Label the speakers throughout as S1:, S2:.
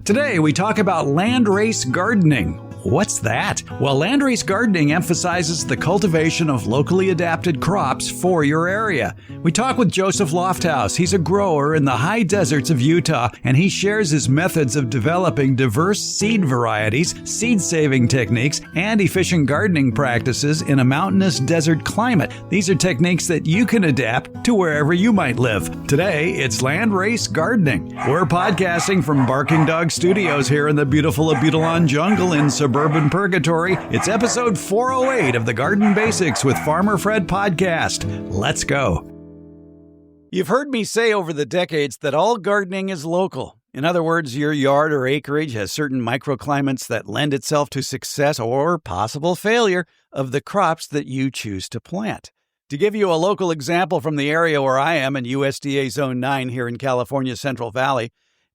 S1: Today, we talk about Landrace Gardening. What's that? Well, Landrace Gardening emphasizes the cultivation of locally adapted crops for your area. We talk with Joseph Lofthouse. He's a grower in the high deserts of Utah, and he shares his methods of developing diverse seed varieties, seed-saving techniques, and efficient gardening practices in a mountainous desert climate. These are techniques that you can adapt to wherever you might live. Today, it's Landrace Gardening. We're podcasting from Barking Dog Studios here in the beautiful Abutilon jungle in suburban Purgatory. It's episode 408 of the Garden Basics with Farmer Fred podcast. Let's go. You've heard me say over the decades that all gardening is local. In other words, your yard or acreage has certain microclimates that lend itself to success or possible failure of the crops that you choose to plant. To give you a local example from the area where I am in USDA Zone 9 here in California Central Valley,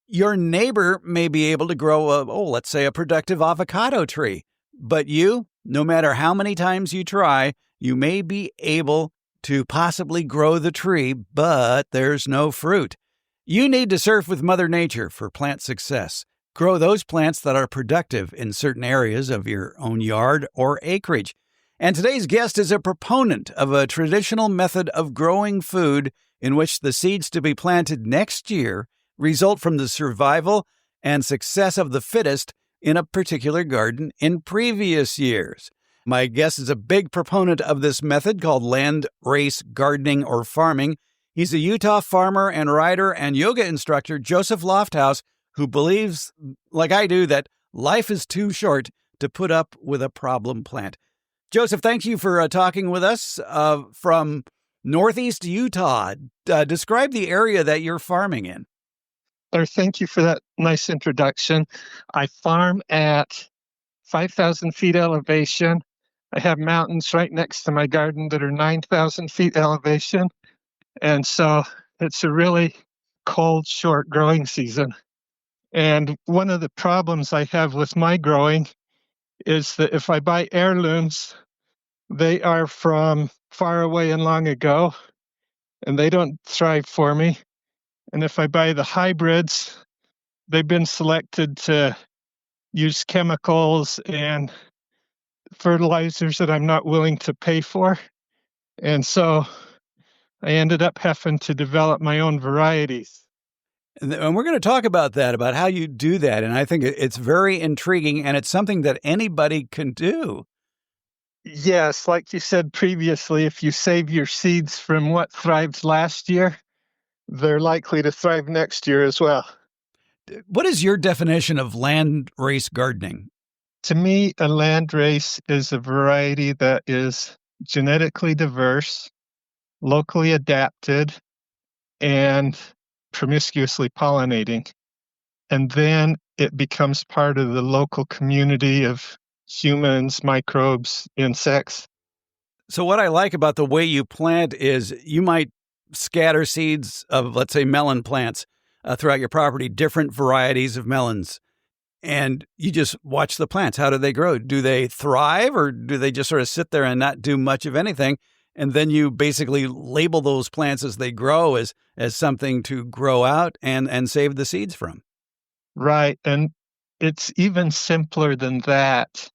S1: your neighbor may be able to grow let's say a productive avocado tree. But you, no matter how many times you try, you may be able to possibly grow the tree, but there's no fruit. You need to surf with Mother Nature for plant success. Grow those plants that are productive in certain areas of your own yard or acreage. And today's guest is a proponent of a traditional method of growing food in which the seeds to be planted next year result from the survival and success of the fittest in a particular garden in previous years. My guest is a big proponent of this method called Landrace Gardening or farming. He's a Utah farmer and writer and yoga instructor, Joseph Lofthouse, who believes, like I do, that life is too short to put up with a problem plant. Joseph, thank you for talking with us from Northeast Utah. Describe the area that you're farming in.
S2: Thank you for that nice introduction. I farm at 5,000 feet elevation. I have mountains right next to my garden that are 9,000 feet elevation. And so it's a really cold, short growing season. And one of the problems I have with my growing is that if I buy heirlooms, they are from far away and long ago, and they don't thrive for me. And if I buy the hybrids, they've been selected to use chemicals and fertilizers that I'm not willing to pay for. And so I ended up having to develop my own varieties.
S1: And we're going to talk about that, about how you do that. And I think it's very intriguing, and it's something that anybody can do.
S2: Yes, like you said previously, if you save your seeds from what thrived last year, they're likely to thrive next year as well.
S1: What is your definition of landrace gardening?
S2: To me, a landrace is a variety that is genetically diverse, locally adapted, and promiscuously pollinating. And then it becomes part of the local community of humans, microbes, insects.
S1: So what I like about the way you plant is you might scatter seeds of, let's say, melon plants throughout your property, different varieties of melons, and you just watch the plants. How do they grow? Do they thrive, or do they just sort of sit there and not do much of anything? And then you basically label those plants as they grow as something to grow out and save the seeds from.
S2: Right. And it's even simpler than that,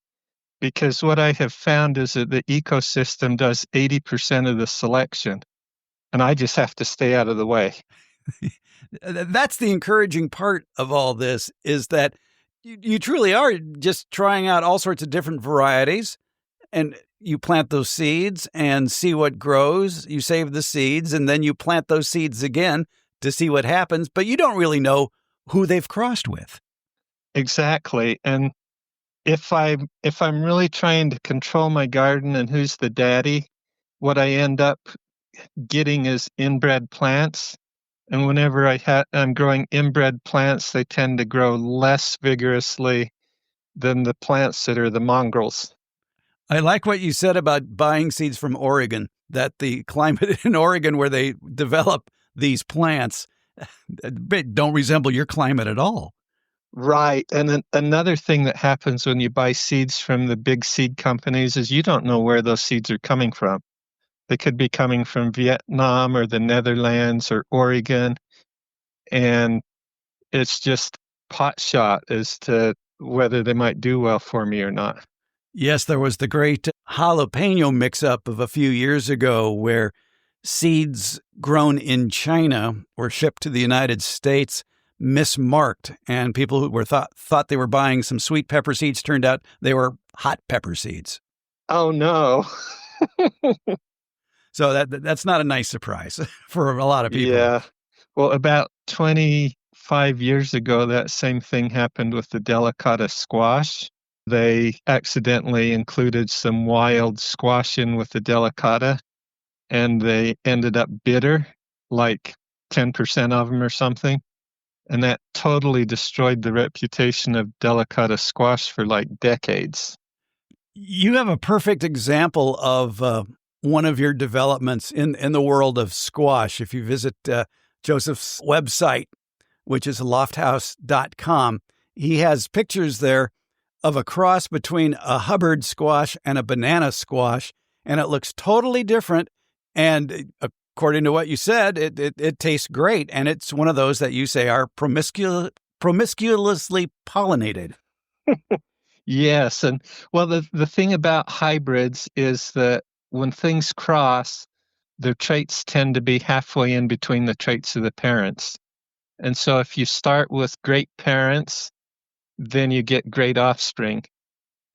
S2: because what I have found is that the ecosystem does 80% of the selection, and I just have to stay out of the way.
S1: That's the encouraging part of all this, is that you truly are just trying out all sorts of different varieties, and you plant those seeds and see what grows. You save the seeds, and then you plant those seeds again to see what happens, but you don't really know who they've crossed with.
S2: Exactly. And if I'm really trying to control my garden and who's the daddy, what I end up getting is inbred plants. And whenever I'm growing inbred plants, they tend to grow less vigorously than the plants that are the mongrels.
S1: I like what you said about buying seeds from Oregon, that the climate in Oregon where they develop these plants don't resemble your climate at all.
S2: Right. And another thing that happens when you buy seeds from the big seed companies is you don't know where those seeds are coming from. They could be coming from Vietnam or the Netherlands or Oregon. And it's just pot shot as to whether they might do well for me or not.
S1: Yes, there was the great jalapeno mix-up of a few years ago where seeds grown in China were shipped to the United States mismarked, and people who were thought they were buying some sweet pepper seeds turned out they were hot pepper seeds.
S2: Oh no.
S1: So that's not a nice surprise for a lot of people.
S2: Yeah. Well, about 25 years ago, that same thing happened with the delicata squash. They accidentally included some wild squash in with the delicata, and they ended up bitter, like 10% of them or something. And that totally destroyed the reputation of delicata squash for like decades.
S1: You have a perfect example of one of your developments in the world of squash. If you visit Joseph's website, which is lofthouse.com, he has pictures there of a cross between a Hubbard squash and a banana squash, and it looks totally different. And according to what you said, it tastes great, and it's one of those that you say are promiscuously pollinated.
S2: Yes, and well, the thing about hybrids is that when things cross, their traits tend to be halfway in between the traits of the parents. And so if you start with great parents, then you get great offspring.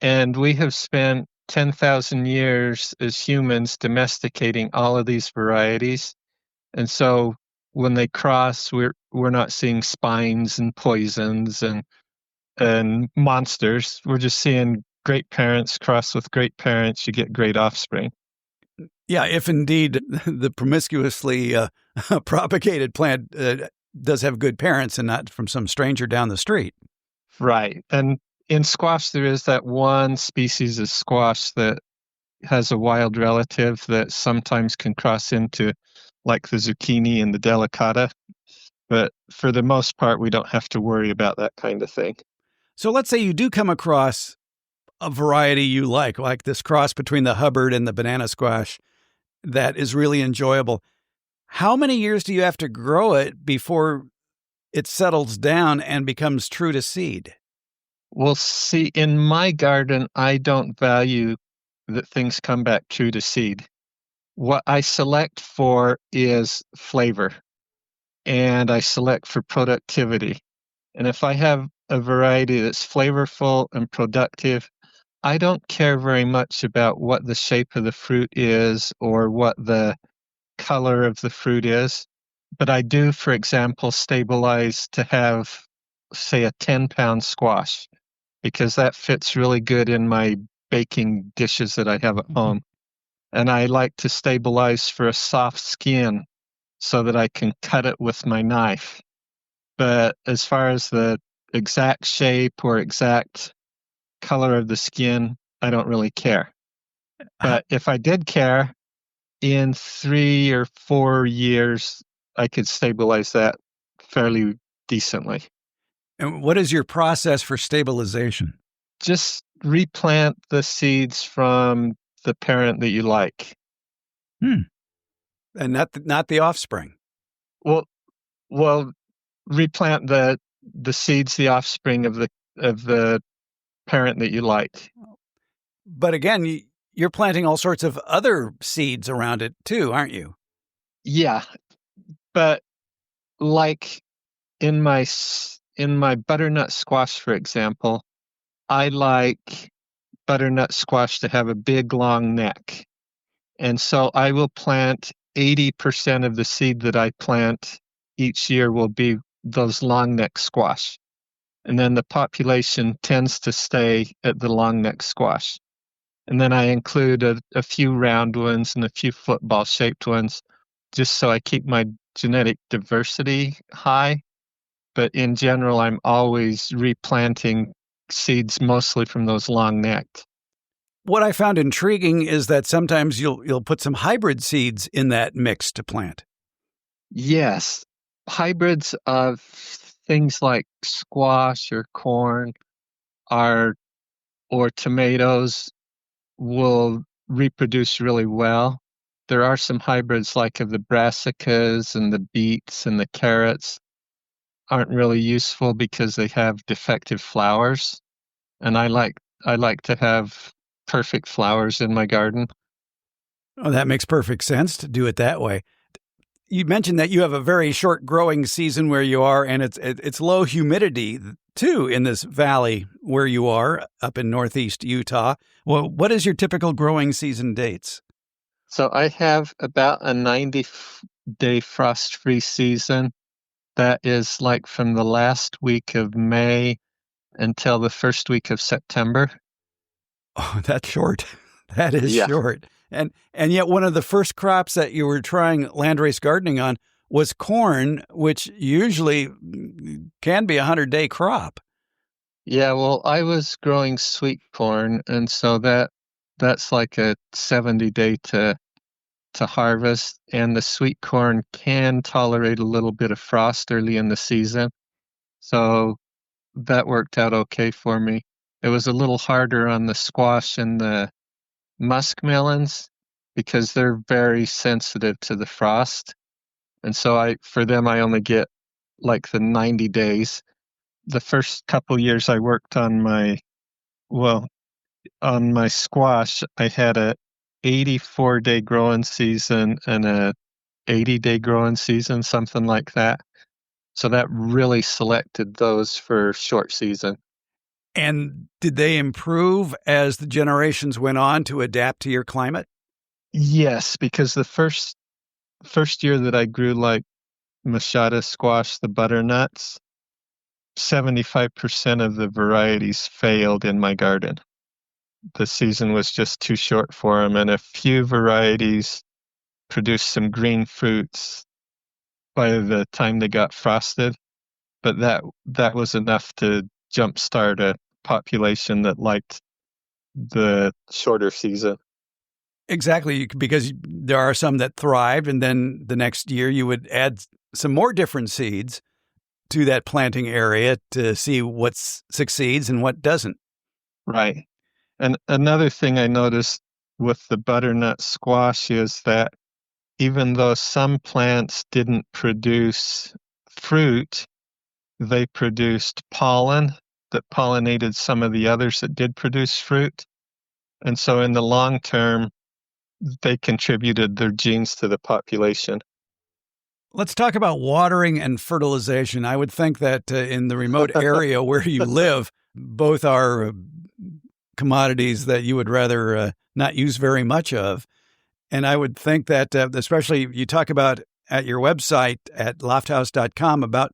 S2: And we have spent 10,000 years as humans domesticating all of these varieties. And so when they cross, we're not seeing spines and poisons and monsters. We're just seeing great parents cross with great parents. You get great offspring.
S1: Yeah, if indeed the promiscuously propagated plant does have good parents and not from some stranger down the street.
S2: Right. And in squash, there is that one species of squash that has a wild relative that sometimes can cross into like the zucchini and the delicata. But for the most part, we don't have to worry about that kind of thing.
S1: So let's say you do come across a variety you like this cross between the Hubbard and the banana squash that is really enjoyable. How many years do you have to grow it before it settles down and becomes true to seed?
S2: Well, see, in my garden, I don't value that things come back true to seed. What I select for is flavor, and I select for productivity. And if I have a variety that's flavorful and productive, I don't care very much about what the shape of the fruit is or what the color of the fruit is. But I do, for example, stabilize to have, say, a 10-pound squash because that fits really good in my baking dishes that I have at home. And I like to stabilize for a soft skin so that I can cut it with my knife. But as far as the exact shape or exact color of the skin, I don't really care. But if I did care, in 3 or 4 years, I could stabilize that fairly decently.
S1: And what is your process for stabilization?
S2: Just replant the seeds from the parent that you like.
S1: And not the offspring.
S2: Well, well, replant the seeds, the offspring of the parent that you like.
S1: But again, you're planting all sorts of other seeds around it too, aren't you?
S2: Yeah, but like in my butternut squash, for example, I like butternut squash to have a big long neck. And so I will plant 80% of the seed that I plant each year will be those long neck squash. And then the population tends to stay at the long neck squash. And then I include a few round ones and a few football shaped ones just so I keep my genetic diversity high. But in general, I'm always replanting seeds mostly from those long necked.
S1: What I found intriguing is that sometimes you'll put some hybrid seeds in that mix to plant.
S2: Yes, hybrids of things like squash or corn are or tomatoes will reproduce really well. There are some hybrids like of the brassicas and the beets and the carrots aren't really useful because they have defective flowers, and I like to have perfect flowers in my garden.
S1: Oh, that makes perfect sense to do it that way. You mentioned that you have a very short growing season where you are, and it's low humidity too in this valley where you are up in northeast Utah. Well, what is your typical growing season dates?
S2: So I have about a 90-day frost-free season. That is like from the last week of May until the first week of September.
S1: Oh, that's short. That is
S2: Yeah.
S1: short. And yet one of the first crops that you were trying landrace gardening on was corn, which usually can be a 100-day crop.
S2: Yeah, well, I was growing sweet corn, and so that's like a 70-day to harvest, and the sweet corn can tolerate a little bit of frost early in the season. So that worked out okay for me. It was a little harder on the squash and the muskmelons because they're very sensitive to the frost. And so for them I only get like the 90 days. The first couple years I worked on well, on my squash, I had a 84-day growing season and a 80-day growing season, something like that. So that really selected those for short season.
S1: And did they improve as the generations went on to adapt to your climate?
S2: Yes, because the first year that I grew like machada squash, the butternuts, 75% of the varieties failed in my garden. The season was just too short for them, and a few varieties produced some green fruits by the time they got frosted. But that was enough to jumpstart a population that liked the shorter season.
S1: Exactly, because there are some that thrived, and then the next year you would add some more different seeds to that planting area to see what succeeds and what doesn't.
S2: Right. And another thing I noticed with the butternut squash is that even though some plants didn't produce fruit, they produced pollen that pollinated some of the others that did produce fruit. And so in the long term, they contributed their genes to the population.
S1: Let's talk about watering and fertilization. I would think that in the remote area where you live, both are commodities that you would rather not use very much of. And I would think that, especially you talk about at your website at lofthouse.com about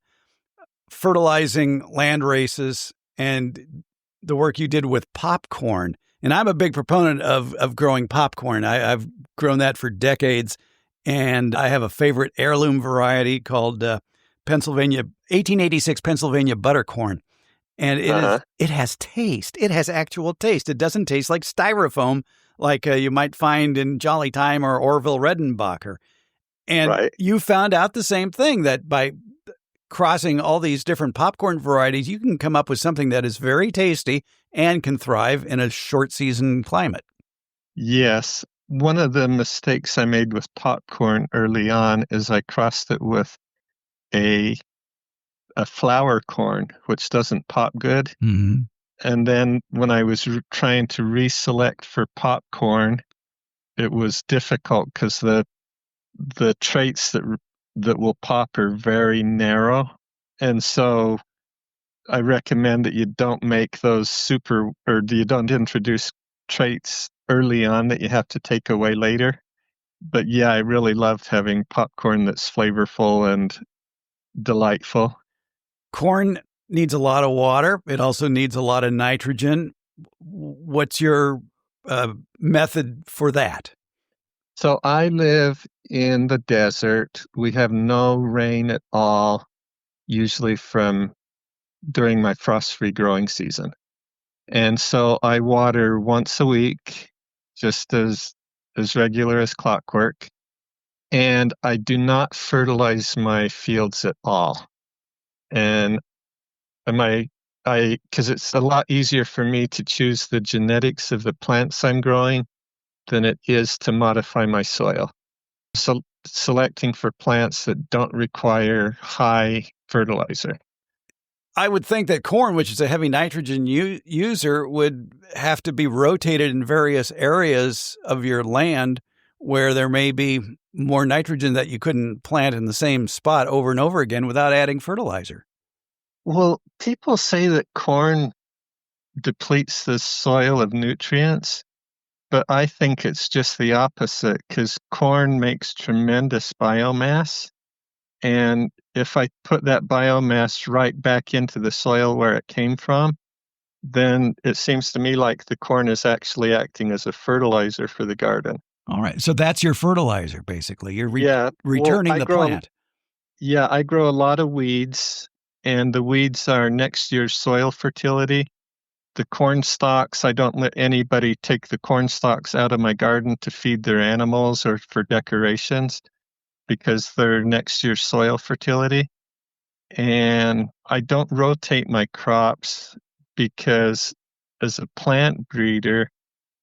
S1: fertilizing land races and the work you did with popcorn. And I'm a big proponent of growing popcorn. I've grown that for decades. And I have a favorite heirloom variety called Pennsylvania 1886 Pennsylvania buttercorn. And it has taste. It has actual taste. It doesn't taste like styrofoam like you might find in Jolly Time or Orville Redenbacher. And
S2: Right.
S1: you found out the same thing, that by crossing all these different popcorn varieties, you can come up with something that is very tasty and can thrive in a short season climate.
S2: Yes. One of the mistakes I made with popcorn early on is I crossed it with a flower corn, which doesn't pop good.
S1: Mm-hmm.
S2: And then when I was trying to reselect for popcorn, it was difficult because the traits that will pop are very narrow. And so I recommend that you don't make those you don't introduce traits early on that you have to take away later. But yeah, I really loved having popcorn that's flavorful and delightful.
S1: Corn needs a lot of water. It also needs a lot of nitrogen. What's your method for that?
S2: So I live in the desert. We have no rain at all, usually from during my frost-free growing season. And so I water once a week, just as regular as clockwork. And I do not fertilize my fields at all. And because it's a lot easier for me to choose the genetics of the plants I'm growing than it is to modify my soil. So selecting for plants that don't require high fertilizer.
S1: I would think that corn, which is a heavy nitrogen user, would have to be rotated in various areas of your land where there may be more nitrogen that you couldn't plant in the same spot over and over again without adding fertilizer.
S2: Well, people say that corn depletes the soil of nutrients, but I think it's just the opposite because corn makes tremendous biomass. And if I put that biomass right back into the soil where it came from, then it seems to me like the corn is actually acting as a fertilizer for the garden.
S1: All right. So that's your fertilizer, basically. You're
S2: Yeah, well,
S1: returning the plant.
S2: I grow a lot of weeds, and the weeds are next year's soil fertility. The corn stalks, I don't let anybody take the corn stalks out of my garden to feed their animals or for decorations because they're next year's soil fertility. And I don't rotate my crops because as a plant breeder,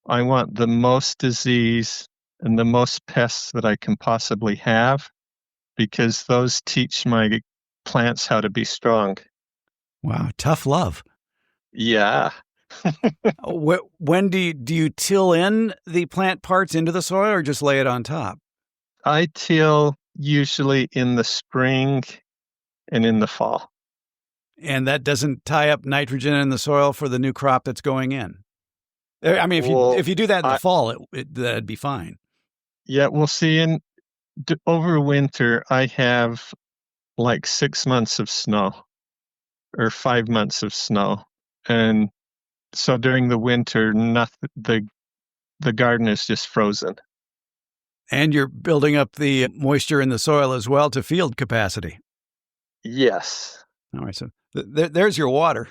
S2: I want the most disease and the most pests that I can possibly have because those teach my plants how to be strong.
S1: Wow, tough love.
S2: Yeah.
S1: When do you till in the plant parts into the soil or just lay it on top?
S2: I till usually in the spring and in the fall.
S1: And that doesn't tie up nitrogen in the soil for the new crop that's going in. I mean, if you do that in the fall, that'd be fine.
S2: Yeah, we'll see. Over winter, I have like 6 months of snow or 5 months of snow, and so during the winter, the garden is just frozen.
S1: And you're building up the moisture in the soil as well to field capacity.
S2: Yes.
S1: All right, so there's your water.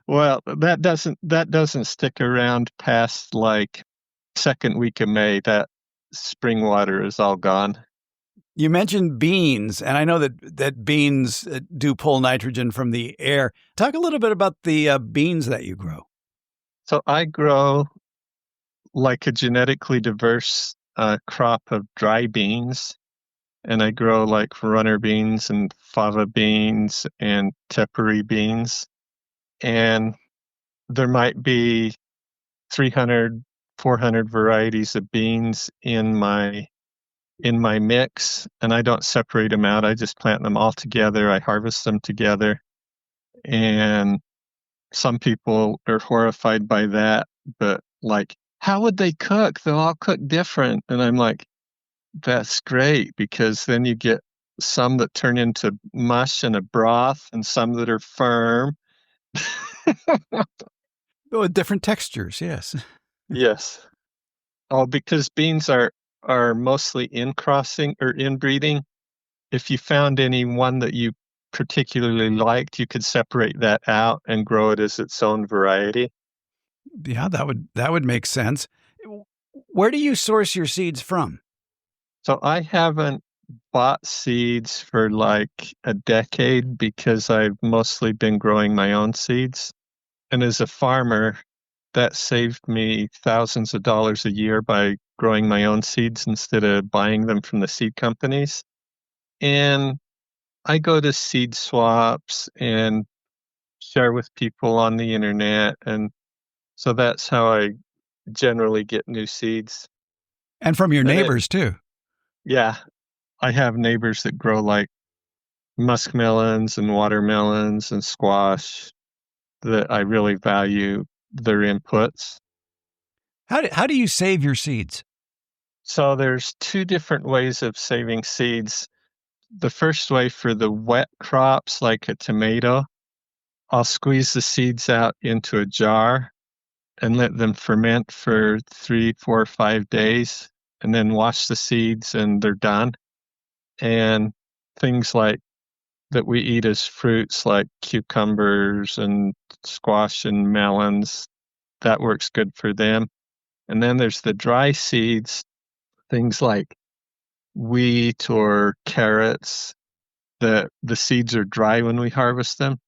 S2: Well, that doesn't stick around past like second week of May. That spring water is all gone.
S1: You mentioned beans, and I know that beans do pull nitrogen from the air. Talk a little bit about the beans that you grow.
S2: So I grow like a genetically diverse crop of dry beans, and I grow like runner beans and fava beans and tepary beans. And there might be 300, 400 varieties of beans in my mix, and I don't separate them out. I just plant them all together. I harvest them together. And some people are horrified by that, but like, how would they cook? They'll all cook different. And I'm like, that's great because then you get some that turn into mush and a broth and some that are firm.
S1: Oh, different textures, yes.
S2: Yes. Oh, because beans are mostly in crossing or inbreeding. If you found any one that you particularly liked, you could separate that out and grow it as its own variety.
S1: Yeah, that would make sense. Where do you source your seeds from?
S2: So I haven't bought seeds for like a decade because I've mostly been growing my own seeds. And as a farmer, that saved me thousands of dollars a year by growing my own seeds instead of buying them from the seed companies. And I go to seed swaps and share with people on the internet. And so that's how I generally get new seeds.
S1: And from your neighbors, too.
S2: Yeah, I have neighbors that grow like muskmelons and watermelons and squash that I really value their inputs.
S1: How do you save your seeds?
S2: So there's two different ways of saving seeds. The first way for the wet crops, like a tomato, I'll squeeze the seeds out into a jar and let them ferment for 3, 4, 5 days, and then wash the seeds and they're done. And things like that we eat as fruits, like cucumbers and squash and melons, that works good for them. And then there's the dry seeds, things like wheat or carrots, that the seeds are dry when we harvest them.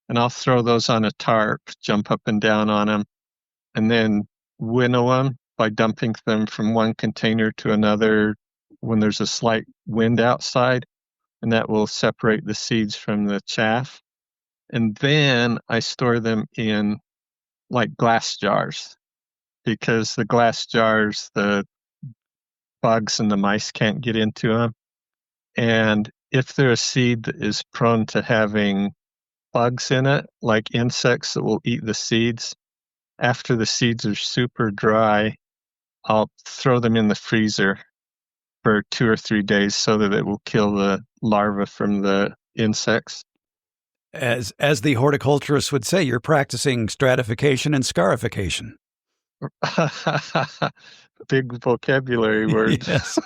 S2: And I'll throw those on a tarp, jump up and down on them, and then winnow them by dumping them from one container to another when there's a slight wind outside. and that will separate the seeds from the chaff. And then I store them in like glass jars, because the glass jars, the bugs and the mice can't get into them. And if they're a seed that is prone to having bugs in it, like insects that will eat the seeds, after the seeds are super dry, I'll throw them in the freezer for 2 or 3 days so that it will kill the larvae from the insects.
S1: As the horticulturist would say, you're practicing stratification and scarification.
S2: Big vocabulary word.
S1: Yes.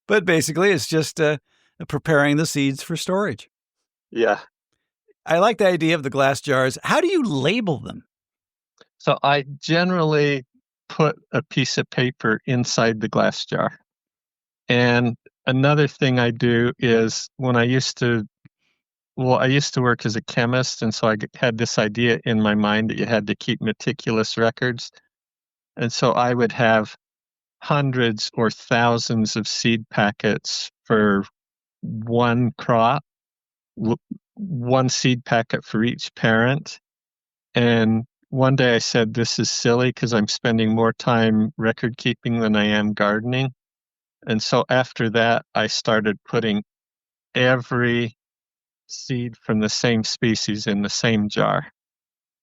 S1: But basically, it's just preparing the seeds for storage.
S2: Yeah.
S1: I like the idea of the glass jars. How do you label them?
S2: So I generally put a piece of paper inside the glass jar. And another thing I do is when I used to work as a chemist, and so I had this idea in my mind that you had to keep meticulous records. And so I would have hundreds or thousands of seed packets for one crop, one seed packet for each parent. And one day I said, this is silly because I'm spending more time record keeping than I am gardening. And so after that, I started putting every seed from the same species in the same jar.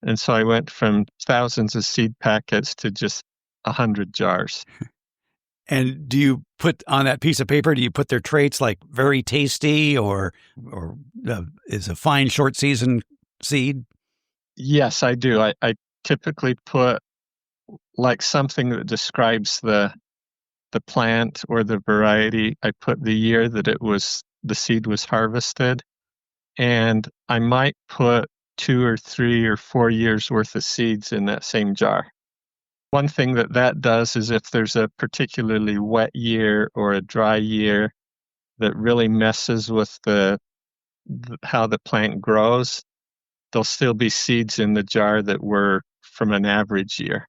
S2: And so I went from thousands of seed packets to just 100 jars.
S1: And do you put on that piece of paper, do you put their traits like very tasty or is a fine short season seed?
S2: Yes, I do. I typically put like something that describes the plant or the variety. I put the year that the seed was harvested, and I might put 2 or 3 or 4 years worth of seeds in that same jar. One thing that does is if there's a particularly wet year or a dry year that really messes with how the plant grows, there'll still be seeds in the jar that were from an average year.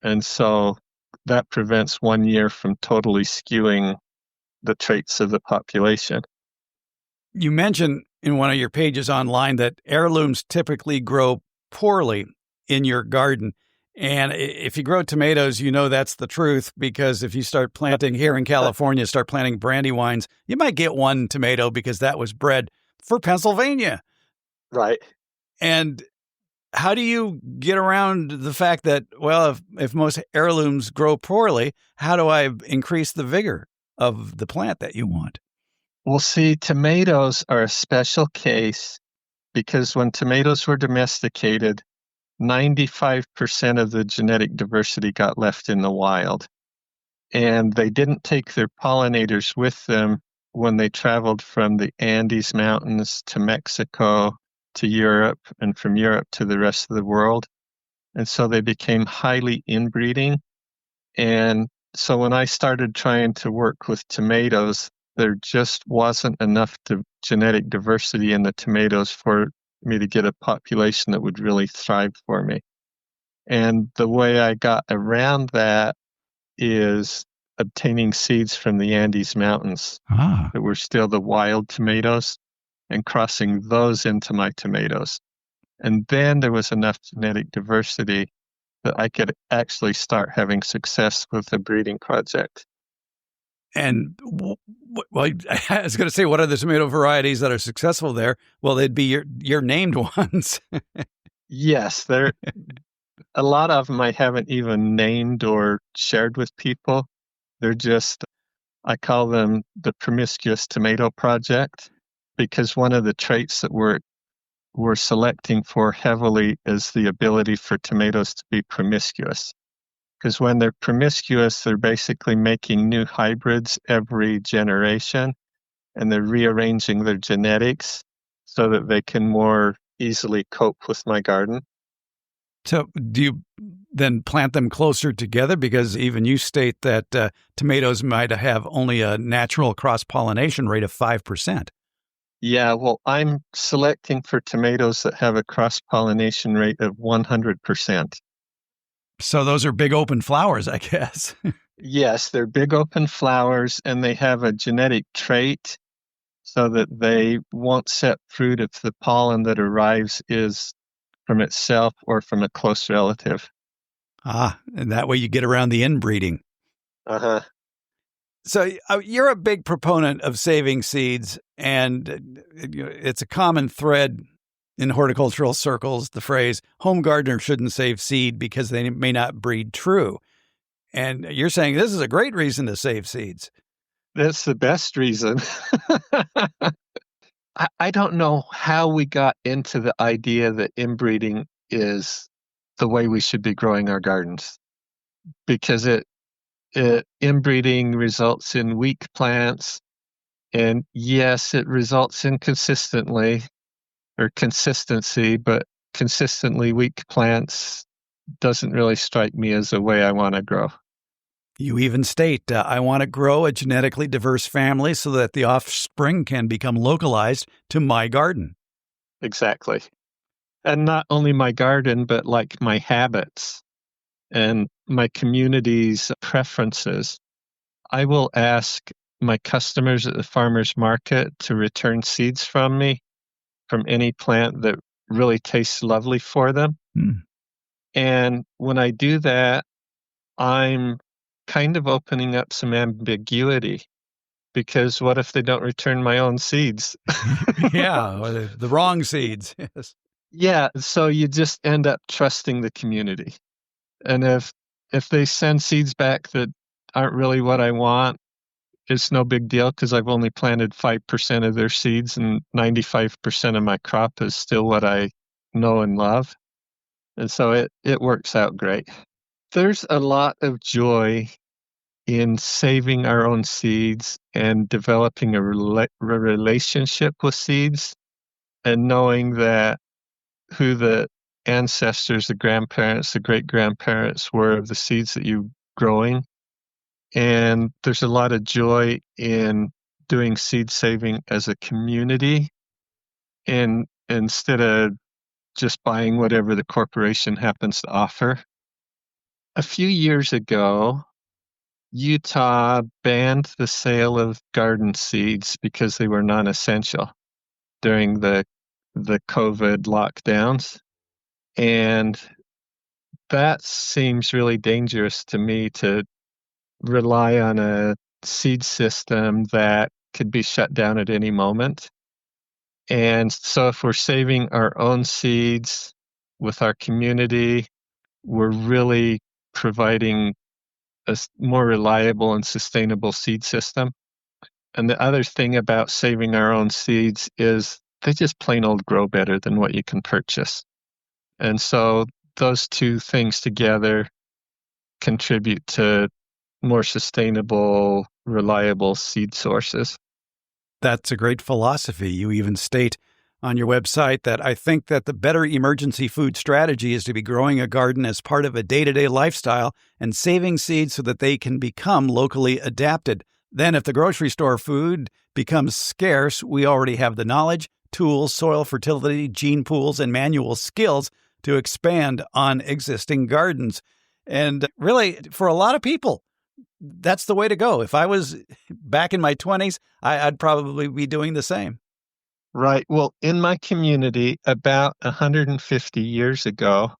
S2: And so that prevents one year from totally skewing the traits of the population.
S1: You mentioned in one of your pages online that heirlooms typically grow poorly in your garden. And if you grow tomatoes, you know that's the truth, because if you start planting here in California, start planting brandywines, you might get one tomato because that was bred for Pennsylvania.
S2: Right.
S1: And how do you get around the fact that, well, if most heirlooms grow poorly, how do I increase the vigor of the plant that you want?
S2: Well, see, tomatoes are a special case because when tomatoes were domesticated, 95% of the genetic diversity got left in the wild. And they didn't take their pollinators with them when they traveled from the Andes Mountains to Mexico to Europe, and from Europe to the rest of the world. And so they became highly inbreeding. And so when I started trying to work with tomatoes, there just wasn't enough genetic diversity in the tomatoes for me to get a population that would really thrive for me. And the way I got around that is obtaining seeds from the Andes Mountains that were still the wild tomatoes and crossing those into my tomatoes. And then there was enough genetic diversity that I could actually start having success with the breeding project.
S1: And, well, I was going to say, what are the tomato varieties that are successful there? Well, they'd be your named ones.
S2: Yes, a lot of them I haven't even named or shared with people. They're just, I call them the promiscuous tomato project, because one of the traits that we're selecting for heavily is the ability for tomatoes to be promiscuous. Because when they're promiscuous, they're basically making new hybrids every generation, and they're rearranging their genetics so that they can more easily cope with my garden.
S1: So do you then plant them closer together? Because even you state that tomatoes might have only a natural cross-pollination rate of 5%.
S2: Yeah, well, I'm selecting for tomatoes that have a cross-pollination rate of 100%.
S1: So those are big open flowers, I guess.
S2: Yes, they're big open flowers, and they have a genetic trait so that they won't set fruit if the pollen that arrives is from itself or from a close relative.
S1: And that way you get around the inbreeding.
S2: Uh-huh.
S1: So you're a big proponent of saving seeds, and it's a common thread in horticultural circles, the phrase, home gardener shouldn't save seed because they may not breed true. And you're saying this is a great reason to save seeds.
S2: That's the best reason. I don't know how we got into the idea that inbreeding is the way we should be growing our gardens, because inbreeding results in weak plants, and yes, it results in consistency, but consistently weak plants doesn't really strike me as a way I want to grow.
S1: You even state, I want to grow a genetically diverse family so that the offspring can become localized to my garden.
S2: Exactly. And not only my garden, but like my habits and my community's preferences. I will ask my customers at the farmer's market to return seeds from me from any plant that really tastes lovely for them. And when I do that, I'm kind of opening up some ambiguity, because what if they don't return my own seeds?
S1: Yeah, or the wrong seeds. Yes.
S2: Yeah, so you just end up trusting the community. And if they send seeds back that aren't really what I want, it's no big deal, because I've only planted 5% of their seeds, and 95% of my crop is still what I know and love. And so it works out great. There's a lot of joy in saving our own seeds and developing a relationship with seeds, and knowing that who the ancestors, the grandparents, the great grandparents were of the seeds that you're growing. And there's a lot of joy in doing seed saving as a community, and instead of just buying whatever the corporation happens to offer. A few years ago, Utah banned the sale of garden seeds because they were non-essential during the COVID lockdowns. And that seems really dangerous to me, to rely on a seed system that could be shut down at any moment. And so if we're saving our own seeds with our community, we're really providing a more reliable and sustainable seed system. And the other thing about saving our own seeds is they just plain old grow better than what you can purchase. And so those two things together contribute to more sustainable, reliable seed sources.
S1: That's a great philosophy. You even state on your website that I think that the better emergency food strategy is to be growing a garden as part of a day-to-day lifestyle and saving seeds so that they can become locally adapted. Then if the grocery store food becomes scarce, we already have the knowledge, tools, soil fertility, gene pools, and manual skills to expand on existing gardens. And really, for a lot of people, that's the way to go. If I was back in my 20s, I'd probably be doing the same.
S2: Right. Well, in my community, about 150 years ago,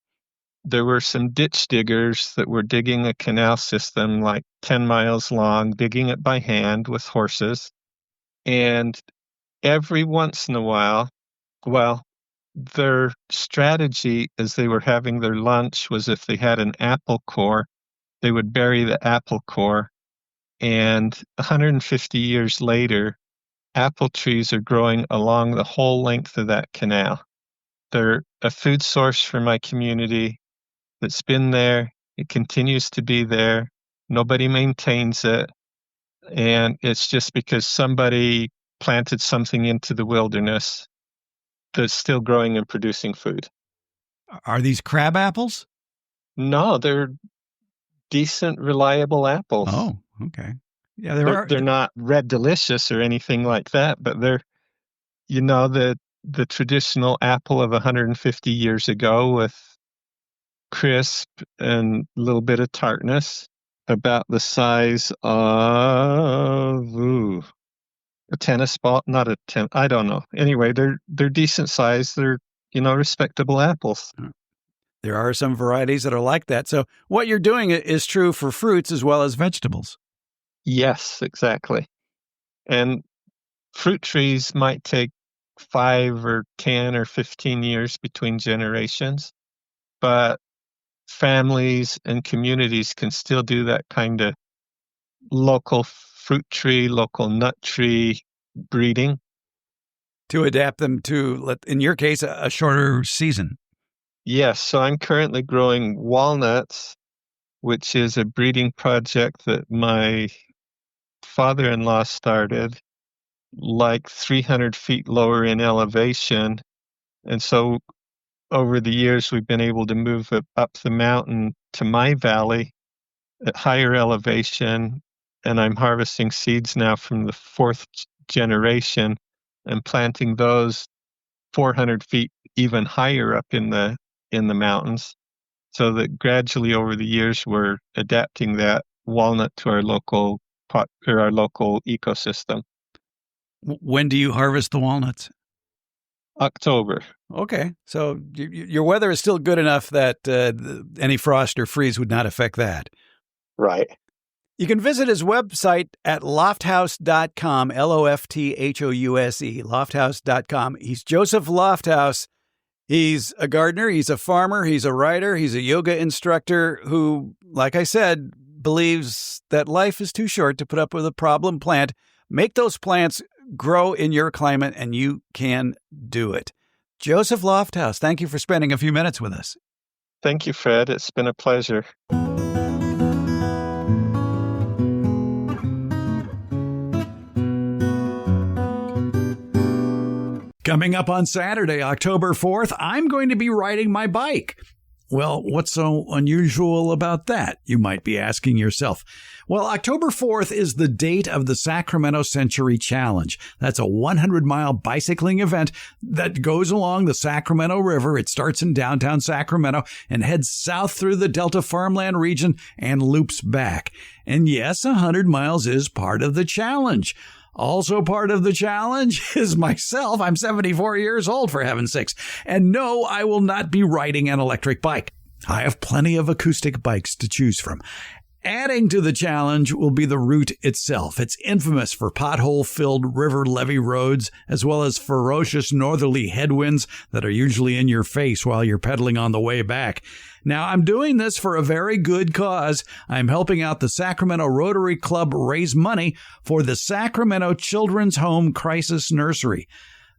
S2: there were some ditch diggers that were digging a canal system like 10 miles long, digging it by hand with horses. And every once in a while, well, their strategy as they were having their lunch was, if they had an apple core, they would bury the apple core. And 150 years later, apple trees are growing along the whole length of that canal. They're a food source for my community that's been there. It continues to be there. Nobody maintains it. And it's just because somebody planted something into the wilderness that's still growing and producing food.
S1: Are these crab apples?
S2: No, they're decent, reliable apples.
S1: Oh, okay. Yeah,
S2: They're not red delicious or anything like that, but they're, the traditional apple of 150 years ago, with crisp and a little bit of tartness, about the size of a tennis ball, not a I don't know. Anyway, they're decent size. They're, respectable apples.
S1: There are some varieties that are like that. So what you're doing is true for fruits as well as vegetables.
S2: Yes, exactly. And fruit trees might take 5 or 10 or 15 years between generations, but families and communities can still do that kind of local fruit tree, local nut tree breeding.
S1: To adapt them to, in your case, a shorter season.
S2: Yes, so I'm currently growing walnuts, which is a breeding project that my father-in-law started, like 300 feet lower in elevation. And so over the years, we've been able to move it up the mountain to my valley at higher elevation. And I'm harvesting seeds now from the 4th generation and planting those 400 feet even higher up in the mountains, so that gradually over the years we're adapting that walnut to our local our local ecosystem.
S1: When do you harvest the walnuts?
S2: October.
S1: Okay, so your weather is still good enough that any frost or freeze would not affect that.
S2: Right.
S1: You can visit his website at lofthouse.com, Lofthouse, lofthouse.com. He's Joseph Lofthouse. He's a gardener, he's a farmer, he's a writer, he's a yoga instructor who, like I said, believes that life is too short to put up with a problem plant. Make those plants grow in your climate, and you can do it. Joseph Lofthouse, thank you for spending a few minutes with us.
S2: Thank you, Fred. It's been a pleasure.
S1: Coming up on Saturday, October 4th, I'm going to be riding my bike. Well, what's so unusual about that, you might be asking yourself? Well, October 4th is the date of the Sacramento Century Challenge. That's a 100-mile bicycling event that goes along the Sacramento River. It starts in downtown Sacramento and heads south through the Delta farmland region and loops back. And yes, 100 miles is part of the challenge. Also part of the challenge is myself. I'm 74 years old, for heaven's sakes. And no, I will not be riding an electric bike. I have plenty of acoustic bikes to choose from. Adding to the challenge will be the route itself. It's infamous for pothole-filled river levee roads, as well as ferocious northerly headwinds that are usually in your face while you're pedaling on the way back. Now, I'm doing this for a very good cause. I'm helping out the Sacramento Rotary Club raise money for the Sacramento Children's Home Crisis Nursery.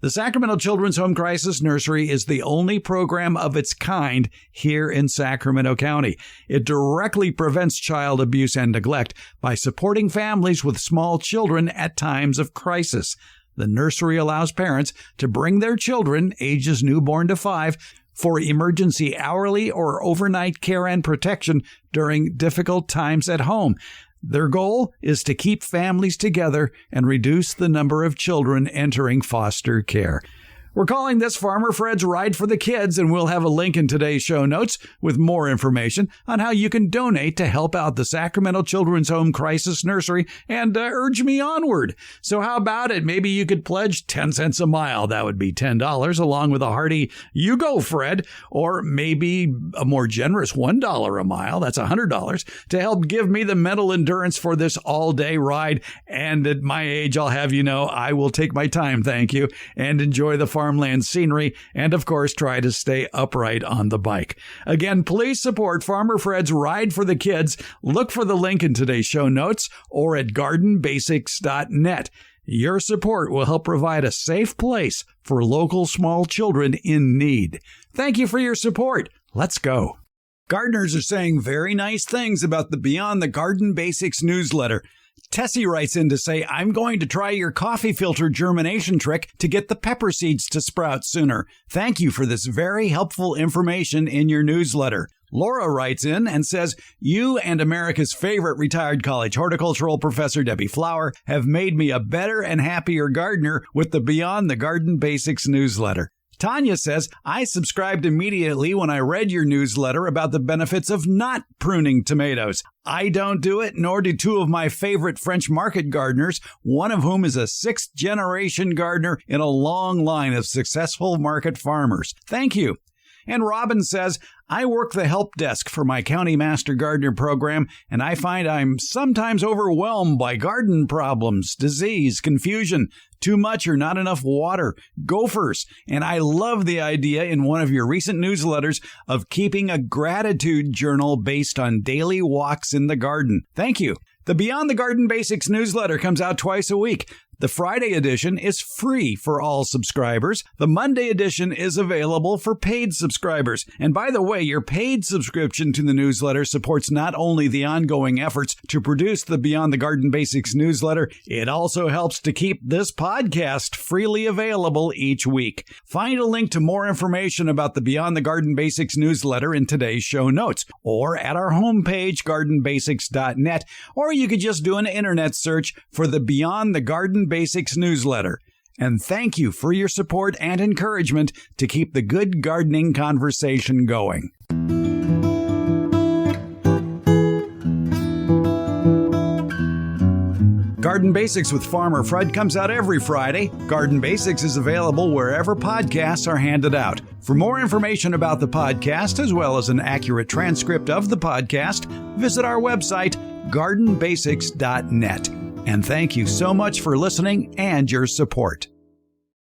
S1: The Sacramento Children's Home Crisis Nursery is the only program of its kind here in Sacramento County. It directly prevents child abuse and neglect by supporting families with small children at times of crisis. The nursery allows parents to bring their children, ages newborn to 5, for emergency hourly or overnight care and protection during difficult times at home. Their goal is to keep families together and reduce the number of children entering foster care. We're calling this Farmer Fred's Ride for the Kids, and we'll have a link in today's show notes with more information on how you can donate to help out the Sacramento Children's Home Crisis Nursery and urge me onward. So how about it? Maybe you could pledge 10 cents a mile. That would be $10, along with a hearty, "You go, Fred," or maybe a more generous $1 a mile. That's $100 to help give me the mental endurance for this all-day ride. And at my age, I'll have you know, I will take my time, thank you, and enjoy the farmland scenery, and of course try to stay upright on the bike. Again, please support Farmer Fred's Ride for the Kids. Look for the link in today's show notes or at gardenbasics.net. Your support will help provide a safe place for local small children in need. Thank you for your support. Let's go. Gardeners are saying very nice things about the Beyond the Garden Basics newsletter. Tessie writes in to say, "I'm going to try your coffee filter germination trick to get the pepper seeds to sprout sooner. Thank you for this very helpful information in your newsletter." Laura writes in and says, "You and America's favorite retired college horticultural professor, Debbie Flower, have made me a better and happier gardener with the Beyond the Garden Basics newsletter. Tanya says, I subscribed immediately when I read your newsletter about the benefits of not pruning tomatoes. I don't do it, nor do two of my favorite French market gardeners, one of whom is a sixth-generation gardener in a long line of successful market farmers. Thank you. And Robin says, I work the help desk for my County Master Gardener program, and I find I'm sometimes overwhelmed by garden problems, disease, confusion, too much or not enough water, gophers, and I love the idea in one of your recent newsletters of keeping a gratitude journal based on daily walks in the garden. Thank you. The Beyond the Garden Basics newsletter comes out twice a week. The Friday edition is free for all subscribers. The Monday edition is available for paid subscribers. And by the way, your paid subscription to the newsletter supports not only the ongoing efforts to produce the Beyond the Garden Basics newsletter, it also helps to keep this podcast freely available each week. Find a link to more information about the Beyond the Garden Basics newsletter in today's show notes, or at our homepage, gardenbasics.net, or you could just do an internet search for the Beyond the Garden Basics newsletter. And thank you for your support and encouragement to keep the good gardening conversation going. Garden Basics with Farmer Fred comes out every Friday. Garden Basics is available wherever podcasts are handed out. For more information about the podcast, as well as an accurate transcript of the podcast, visit our website, gardenbasics.net. And thank you so much for listening and your support.